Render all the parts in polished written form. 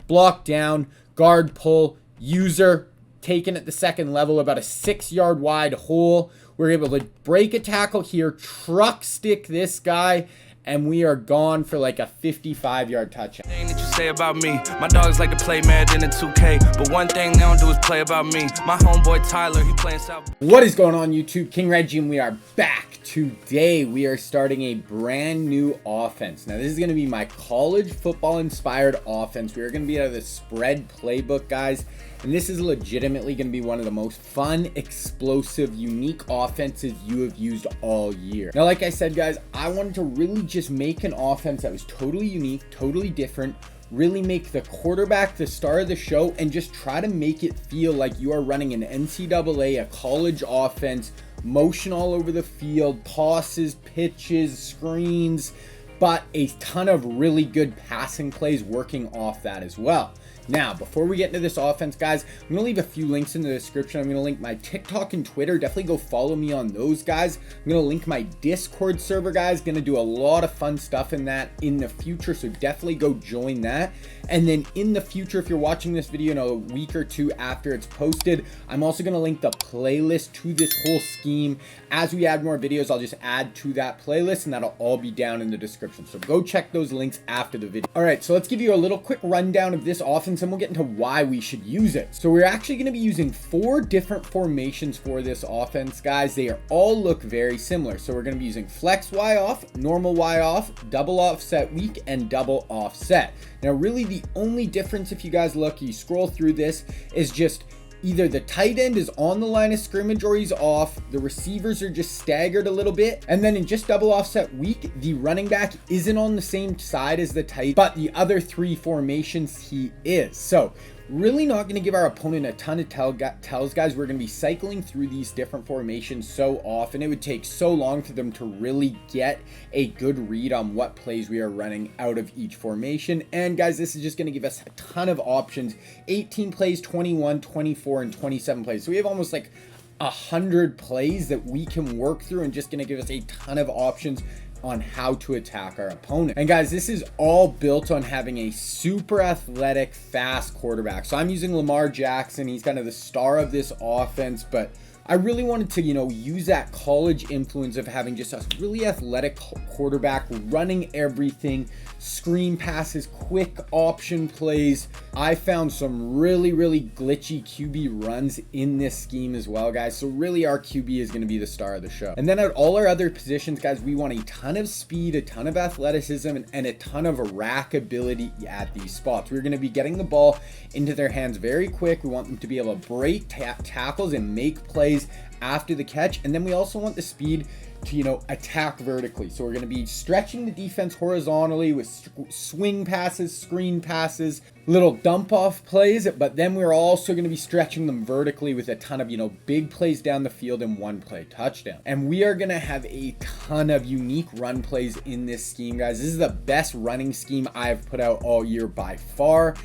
block down, guard pull, user, taken at the second level, about a 6-yard wide hole. We're able to break a tackle here, truck stick this guy, and we are gone for like a 55-yard touchdown. Thing that you say about me, my dogs like to play Madden in 2K, but one thing they don't do is play about me. My homeboy Tyler, he playing South. What is going on YouTube? King Reggie, and we are back. Today we are starting a brand new offense. Now this is going to be my college football inspired offense. We are going to be out of the spread playbook, guys, and this is legitimately going to be one of the most fun, explosive, unique offenses you have used all year. Now like I said, guys, I wanted to really just make an offense that was totally unique, totally different, really make the quarterback the star of the show, and just try to make it feel like you are running an NCAA, a college offense, motion all over the field, tosses, pitches, screens, but a ton of really good passing plays working off that as well. Now, before we get into this offense, guys, I'm going to leave a few links in the description. I'm going to link my TikTok and Twitter. Definitely go follow me on those, guys. I'm going to link my Discord server, guys. Going to do a lot of fun stuff in that in the future, so definitely go join that. And then in the future, if you're watching this video in a week or two after it's posted, I'm also going to link the playlist to this whole scheme. As we add more videos, I'll just add to that playlist, and that'll all be down in the description. So go check those links after the video. All right, so let's give you a little quick rundown of this offense, and we'll get into why we should use it. So we're actually going to be using 4 different formations for this offense, guys. They all look very similar. So we're going to be using flex Y off, normal Y off, double offset weak, and double offset. Now really the only difference, if you guys look, you scroll through this, is just either the tight end is on the line of scrimmage or he's off. The receivers are just staggered a little bit. And then in just double offset weak, the running back isn't on the same side as the tight, but the other 3 formations he is. So really not going to give our opponent a ton of tells, guys. We're going to be cycling through these different formations so often. It would take so long for them to really get a good read on what plays we are running out of each formation. And guys, this is just going to give us a ton of options. 18 plays, 21, 24, and 27 plays. So we have almost like 100 plays that we can work through, and just going to give us a ton of options on how to attack our opponent. And guys, this is all built on having a super athletic, fast quarterback. So I'm using Lamar Jackson. He's kind of the star of this offense, but I really wanted to, use that college influence of having just a really athletic quarterback running everything, screen passes, quick option plays. I found some really glitchy QB runs in this scheme as well, guys. So really our QB is going to be the star of the show. And then at all our other positions, guys, we want a ton of speed, a ton of athleticism, and a ton of rack ability at these spots. We're going to be getting the ball into their hands very quick. We want them to be able to break tackles and make plays after the catch. And then we also want the speed to attack vertically. So we're going to be stretching the defense horizontally with swing passes, screen passes, little dump off plays, but then we're also going to be stretching them vertically with a ton of big plays down the field and 1 play touchdown. And we are going to have a ton of unique run plays in this scheme, guys. This is the best running scheme I've put out all year by far.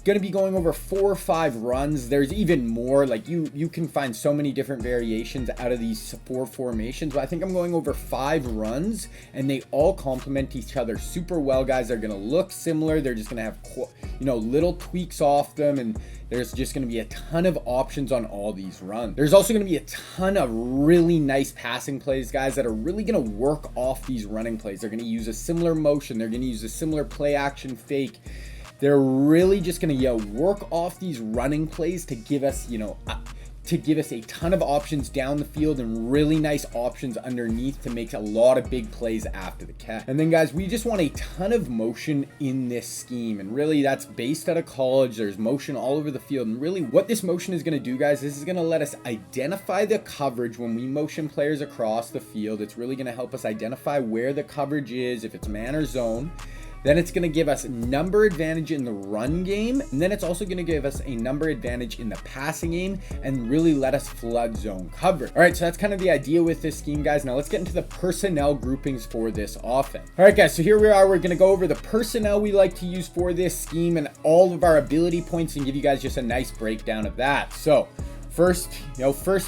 Going to be going over 4 or 5 runs. There's even more. Like you can find so many different variations out of these 4 formations, but I think I'm going over 5 runs, and they all complement each other super well, guys. They're going to look similar. They're just going to have little tweaks off them, and there's just going to be a ton of options on all these runs. There's also going to be a ton of really nice passing plays, guys, that are really going to work off these running plays. They're going to use a similar motion. They're going to use a similar play action fake. They're really just going to work off these running plays to give us, a ton of options down the field and really nice options underneath to make a lot of big plays after the catch. And then, guys, we just want a ton of motion in this scheme, and really that's based out of college. There's motion all over the field, and really what this motion is going to do, guys, this is going to let us identify the coverage when we motion players across the field. It's really going to help us identify where the coverage is, if it's man or zone. Then it's going to give us number advantage in the run game. And then it's also going to give us a number advantage in the passing game and really let us flood zone coverage. All right, so that's kind of the idea with this scheme, guys. Now let's get into the personnel groupings for this offense. All right, guys, so here we are. We're going to go over the personnel we like to use for this scheme and all of our ability points and give you guys just a nice breakdown of that. So First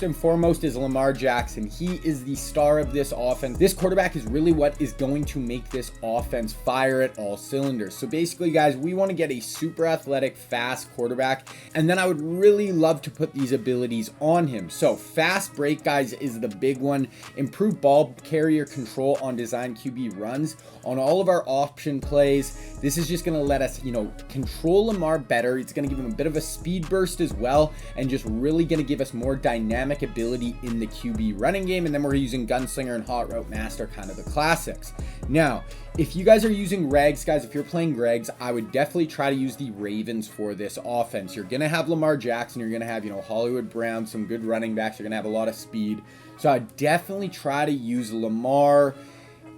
and foremost is Lamar Jackson. He is the star of this offense. This quarterback is really what is going to make this offense fire at all cylinders. So basically, guys, we want to get a super athletic, fast quarterback, and then I would really love to put these abilities on him. So fast break, guys, is the big one. Improve ball carrier control on design QB runs. On all of our option plays, this is just going to let us, control Lamar better. It's going to give him a bit of a speed burst as well, and just really going to give us more dynamic ability in the QB running game. And then we're using Gunslinger and Hot Route Master, kind of the classics. Now, if you guys are using regs, guys, if you're playing regs, I would definitely try to use the Ravens for this offense. You're going to have Lamar Jackson. You're going to have, Hollywood Brown, some good running backs. You're going to have a lot of speed. So I'd definitely try to use Lamar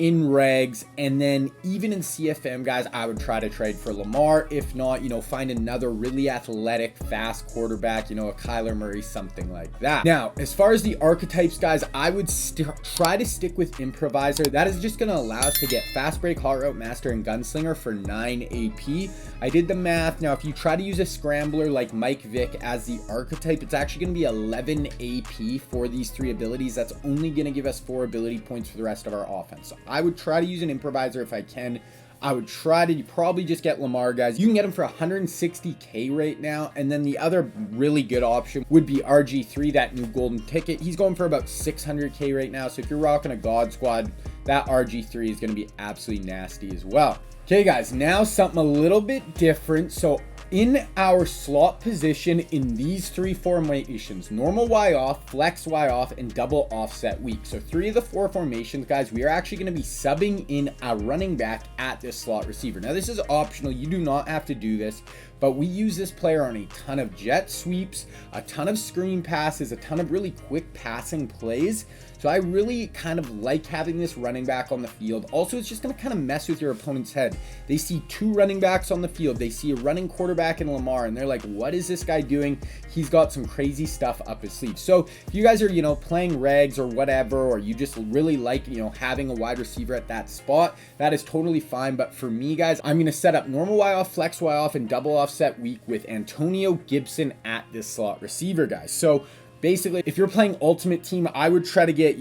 in regs, and then even in CFM, guys, I would try to trade for Lamar. If not, find another really athletic, fast quarterback, a Kyler Murray, something like that. Now, as far as the archetypes, guys, I would try to stick with Improviser. That is just going to allow us to get Fast Break, Hot Route Master, and Gunslinger for 9 AP. I did the math. Now, if you try to use a Scrambler like Mike Vick as the archetype, it's actually going to be 11 AP for these 3 abilities. That's only going to give us 4 ability points for the rest of our offense. So I would try to use an Improviser if I can. I would try to probably just get Lamar, guys. You can get him for 160K right now. And then the other really good option would be RG3, that new golden ticket. He's going for about 600K right now. So if you're rocking a God Squad, that RG3 is going to be absolutely nasty as well. Okay, guys, now something a little bit different. So in our slot position in these 3 formations, normal Y off, flex Y off, and double offset weak. So 3 of the 4 formations, guys, we are actually going to be subbing in a running back at this slot receiver. Now, this is optional. You do not have to do this, but we use this player on a ton of jet sweeps, a ton of screen passes, a ton of really quick passing plays. So I really kind of like having this running back on the field. Also, it's just going to kind of mess with your opponent's head. They see 2 running backs on the field. They see a running quarterback in Lamar, and they're like, what is this guy doing? He's got some crazy stuff up his sleeve. So if you guys are, playing regs or whatever, or you just really like, having a wide receiver at that spot, that is totally fine. But for me, guys, I'm going to set up normal Y off, flex Y off, and double offset weak with Antonio Gibson at this slot receiver, guys. So basically, if you're playing Ultimate Team, I would try to get,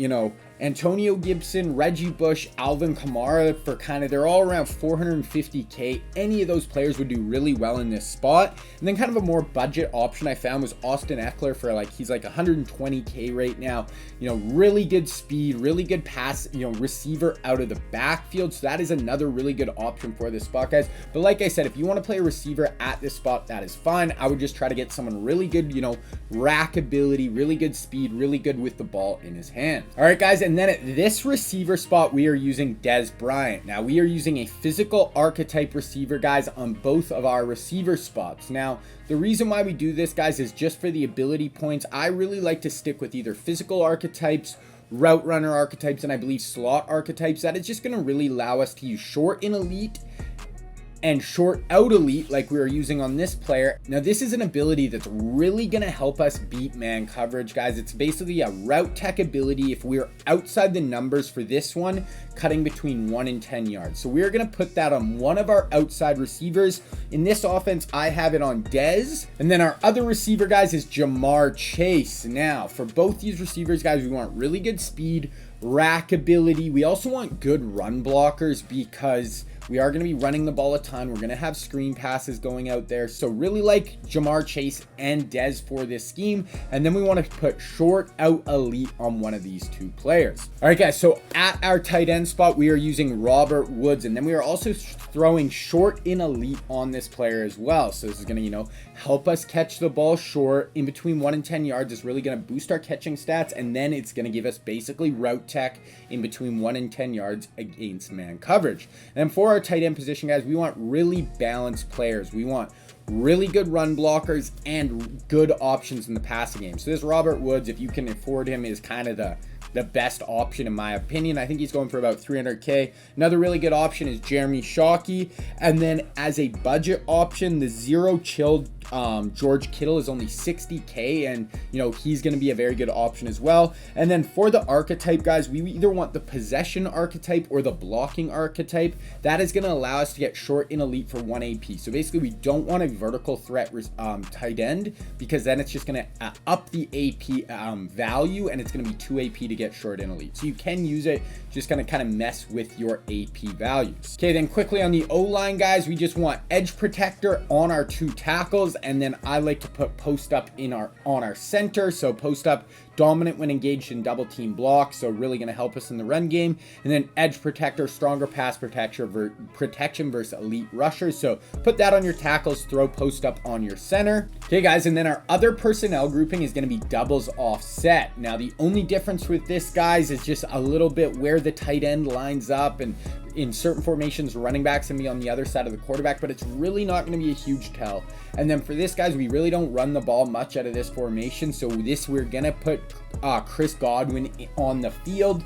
Antonio Gibson, Reggie Bush, Alvin Kamara for they're all around 450K. Any of those players would do really well in this spot. And then kind of a more budget option I found was Austin Eckler for he's 120K right now. Really good speed, really good pass, receiver out of the backfield. So that is another really good option for this spot, guys. But like I said, if you want to play a receiver at this spot, that is fine. I would just try to get someone really good, rack ability, really good speed, really good with the ball in his hand. All right, guys. And then at this receiver spot, we are using Dez Bryant. Now, we are using a physical archetype receiver, guys, on both of our receiver spots. Now, the reason why we do this, guys, is just for the ability points. I really like to stick with either physical archetypes, route runner archetypes, and I believe slot archetypes. That is just going to really allow us to use short in elite and short out elite like we are using on this player. Now, this is an ability that's really going to help us beat man coverage, guys. It's basically a route tech ability if we're outside the numbers for this one, cutting between 1 and 10 yards. So we're going to put that on one of our outside receivers. In this offense, I have it on Dez. And then our other receiver, guys, is Jamar Chase. Now, for both these receivers, guys, we want really good speed, rack ability. We also want good run blockers because we are going to be running the ball a ton. We're going to have screen passes going out there. So really like Jamar Chase and Dez for this scheme. And then we want to put short out elite on one of these 2 players. All right, guys. So at our tight end spot, we are using Robert Woods. And then we are also throwing short in elite on this player as well. So this is going to, help us catch the ball short in between 1 and 10 yards. It's really going to boost our catching stats. And then it's going to give us basically route tech in between 1 and 10 yards against man coverage. And then for our tight end position, guys, we want really balanced players. We want really good run blockers and good options in the passing game. So this Robert Woods, if you can afford him, is kind of the best option in my opinion. I think he's going for about 300K. Another really good option is Jeremy Shockey. And then as a budget option, the zero chill George Kittle is only 60K, and you know, he's going to be a very good option as well. And then for the archetype, guys, we either want the possession archetype or the blocking archetype. That is going to allow us to get short in elite for 1 AP. So basically, we don't want a vertical threat tight end, because then it's just going to up the AP value, and it's going to be 2 AP to get short in elite. So you can use it, just going to kind of mess with your AP values. Okay, then quickly on the O-line, guys, we just want edge protector on our 2 tackles, and then I like to put post up on our center. So post up, dominant when engaged in double team blocks, so really going to help us in the run game. And then edge protector, stronger pass protection versus elite rushers. So put that on your tackles, throw post up on your center. Okay, guys, and then our other personnel grouping is going to be doubles offset. Now, the only difference with this, guys, is just a little bit where the tight end lines up, and in certain formations, running backs can be on the other side of the quarterback, but it's really not going to be a huge tell. And then for this, guys, we really don't run the ball much out of this formation. So we're going to put Chris Godwin on the field.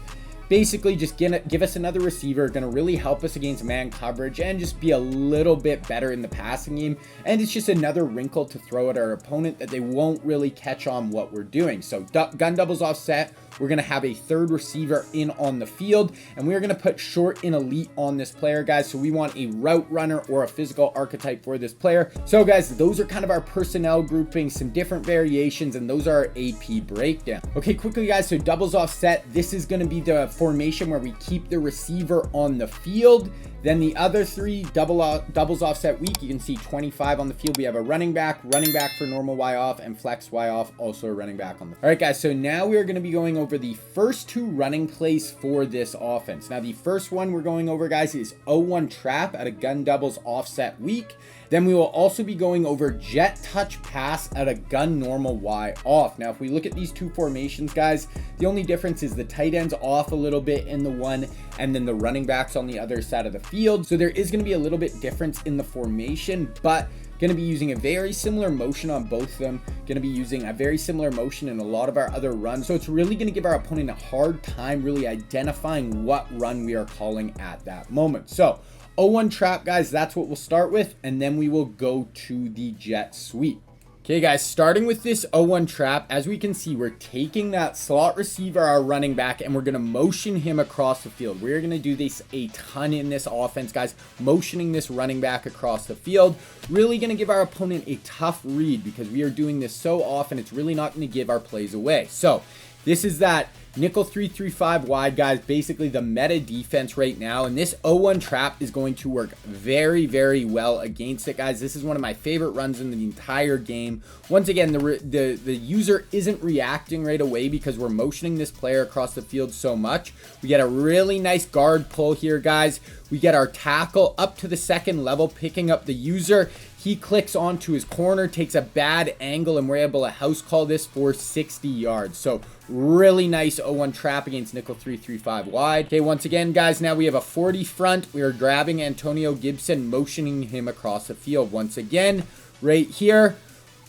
Basically, just give us another receiver, going to really help us against man coverage and just be a little bit better in the passing game. And it's just another wrinkle to throw at our opponent that they won't really catch on what we're doing. So gun doubles offset. We're going to have a third receiver in on the field, and we're going to put short in elite on this player, guys. So we want a route runner or a physical archetype for this player. So guys, those are kind of our personnel groupings, some different variations, and those are our AP breakdown. Okay, quickly, guys, so doubles offset, this is going to be the formation where we keep the receiver on the field. Then the other 3 doubles offset weak, you can see 25 on the field. We have a running back for normal Y off, and flex Y off, also a running back on the field. All right, guys, so now we are going to be going over the first 2 running plays for this offense. Now, the first one we're going over, guys, is 0-1 trap at a gun doubles offset weak. Then we will also be going over jet touch pass at a gun normal Y off. Now, if we look at these 2 formations, guys, the only difference is the tight end's off a little bit in the one, and then the running back's on the other side of the field. So there is going to be a little bit difference in the formation, but going to be using a very similar motion on both of them. Going to be using a very similar motion in a lot of our other runs. So it's really going to give our opponent a hard time really identifying what run we are calling at that moment. So 0-1 trap, guys, that's what we'll start with, and then we will go to the jet sweep. Okay, guys, starting with this 0-1 trap, as we can see, we're taking that slot receiver, our running back, and we're going to motion him across the field. We're going to do this a ton in this offense, guys, motioning this running back across the field. Really going to give our opponent a tough read, because we are doing this so often, it's really not going to give our plays away. So this is that nickel 3-3-5 wide, guys, basically the meta defense right now, and this 0-1 trap is going to work very, very well against it, guys. This is one of my favorite runs in the entire game. Once again, the user isn't reacting right away because we're motioning this player across the field so much. We get a really nice guard pull here, guys. We get our tackle up to the second level, picking up the user. He clicks onto his corner, takes a bad angle, and we're able to house call this for 60 yards. So really nice 0-1 trap against nickel 3-3-5 wide. Okay, once again, guys, now we have a 40 front. We are grabbing Antonio Gibson, motioning him across the field. Once again, right here,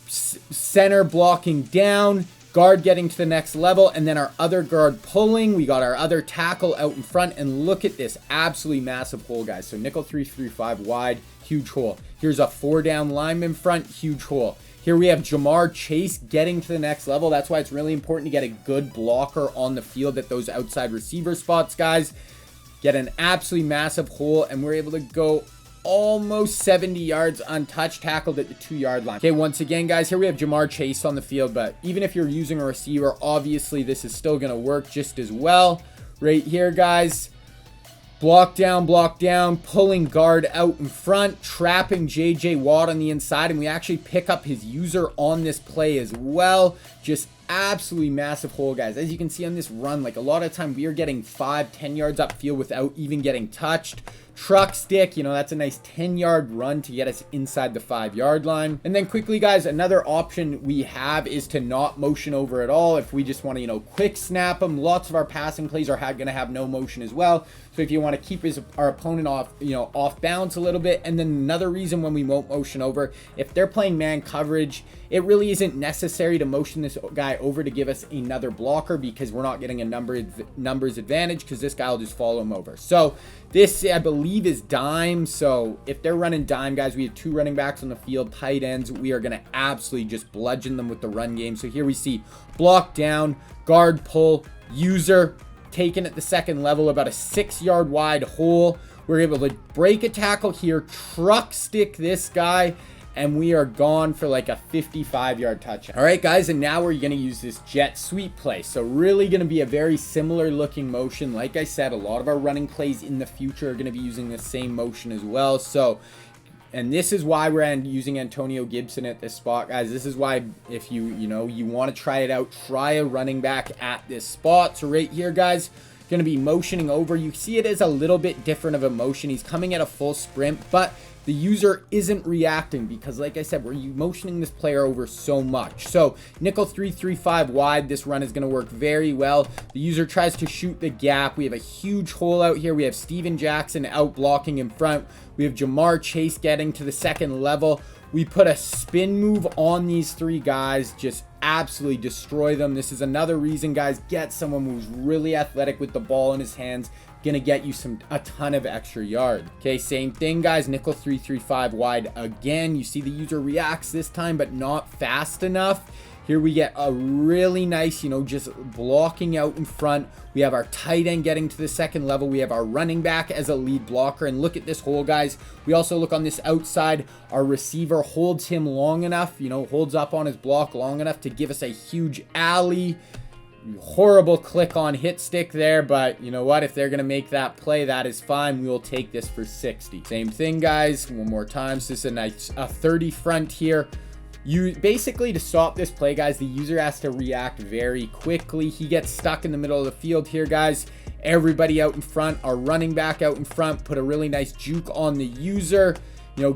center blocking down, guard getting to the next level, and then our other guard pulling. We got our other tackle out in front, and look at this absolutely massive hole, guys. So nickel 3-3-5 wide, huge hole. Here's a 4-down lineman front, huge hole. Here we have Jamar Chase getting to the next level. That's why it's really important to get a good blocker on the field at those outside receiver spots, guys. Get an absolutely massive hole, and we're able to go almost 70 yards untouched, tackled at the 2-yard line. Okay, once again, guys, here we have Jamar Chase on the field, but even if you're using a receiver, obviously this is still going to work just as well. Right here, guys, block down, pulling guard out in front, trapping JJ Watt on the inside, and we actually pick up his user on this play as well. Just absolutely massive hole, guys. As you can see on this run, like a lot of time we are getting 5-10 yards upfield without even getting touched. Truck stick, you know, that's a nice 10-yard run to get us inside the 5-yard line. And then quickly, guys, another option we have is to not motion over at all. If we just want to, you know, quick snap them, lots of our passing plays are going to have no motion as well. So if you want to keep our opponent off, you know, off balance a little bit. And then another reason when we won't motion over, if they're playing man coverage, it really isn't necessary to motion this guy over to give us another blocker because we're not getting a numbers advantage because this guy will just follow him over. So this, I believe, is dime. So if they're running dime, guys, we have 2 running backs on the field, tight ends. We are going to absolutely just bludgeon them with the run game. So here we see block down, guard pull, user taken at the second level, about a 6-yard wide hole. We're able to break a tackle here, truck stick this guy, and we are gone for like a 55-yard touchdown. All right, guys, and now we're going to use this jet sweep play. So really going to be a very similar looking motion. Like I said, a lot of our running plays in the future are going to be using the same motion as well. So, and this is why we're using Antonio Gibson at this spot, guys. This is why if you want to try it out, try a running back at this spot. So right here, guys, going to be motioning over. You see it as a little bit different of a motion. He's coming at a full sprint, but the user isn't reacting because, like I said, we're motioning this player over so much. So nickel 3-3-5 wide. This run is going to work very well. The user tries to shoot the gap. We have a huge hole out here. We have Steven Jackson out blocking in front. We have Jamar Chase getting to the second level. We put a spin move on these 3 guys, just absolutely destroy them. This is another reason, guys, get someone who's really athletic with the ball in his hands. Gonna get you a ton of extra yard. Okay, same thing, guys. Nickel 3-3-5 wide again. You see the user reacts this time, but not fast enough. Here we get a really nice, just blocking out in front. We have our tight end getting to the second level. We have our running back as a lead blocker. And look at this hole, guys. We also look on this outside. Our receiver holds him long enough, holds up on his block long enough to give us a huge alley. Horrible click on hit stick there, but you know what? If they're going to make that play, that is fine. We will take this for 60. Same thing, guys. One more time. So this is a nice 30 front here. You basically, to stop this play, guys, the user has to react very quickly. He gets stuck in the middle of the field here, guys. Everybody out in front, our running back out in front, put a really nice juke on the user.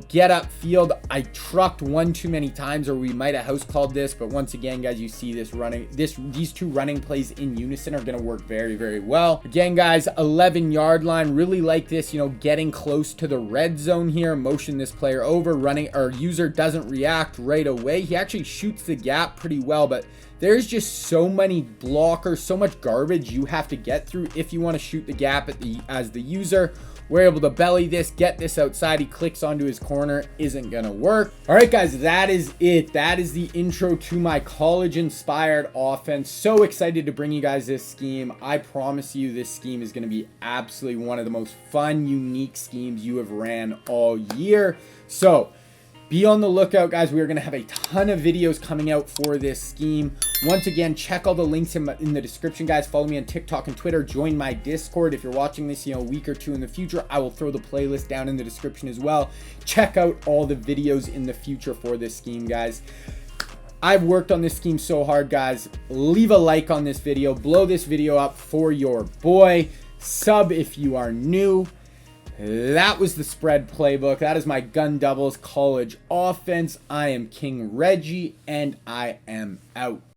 Get up field. I trucked one too many times, or we might have house called this, but once again, guys, you see this running, these 2 running plays in unison are going to work very, very well. Again, guys, 11-yard line. Really like this, getting close to the red zone here. Motion this player over, our user doesn't react right away. He actually shoots the gap pretty well, but there's just so many blockers, so much garbage you have to get through if you want to shoot the gap as the user. We're able to belly this, get this outside. He clicks onto his corner. Isn't going to work. All right, guys, that is it. That is the intro to my college-inspired offense. So excited to bring you guys this scheme. I promise you this scheme is going to be absolutely one of the most fun, unique schemes you have ran all year. So be on the lookout, guys. We are going to have a ton of videos coming out for this scheme. Once again, check all the links in the description, guys. Follow me on TikTok and Twitter. Join my Discord. If you're watching this, a week or 2 in the future, I will throw the playlist down in the description as well. Check out all the videos in the future for this scheme, guys. I've worked on this scheme so hard, guys. Leave a like on this video. Blow this video up for your boy. Sub if you are new. That was the spread playbook. That is my gun doubles college offense. I am King Reggie, and I am out.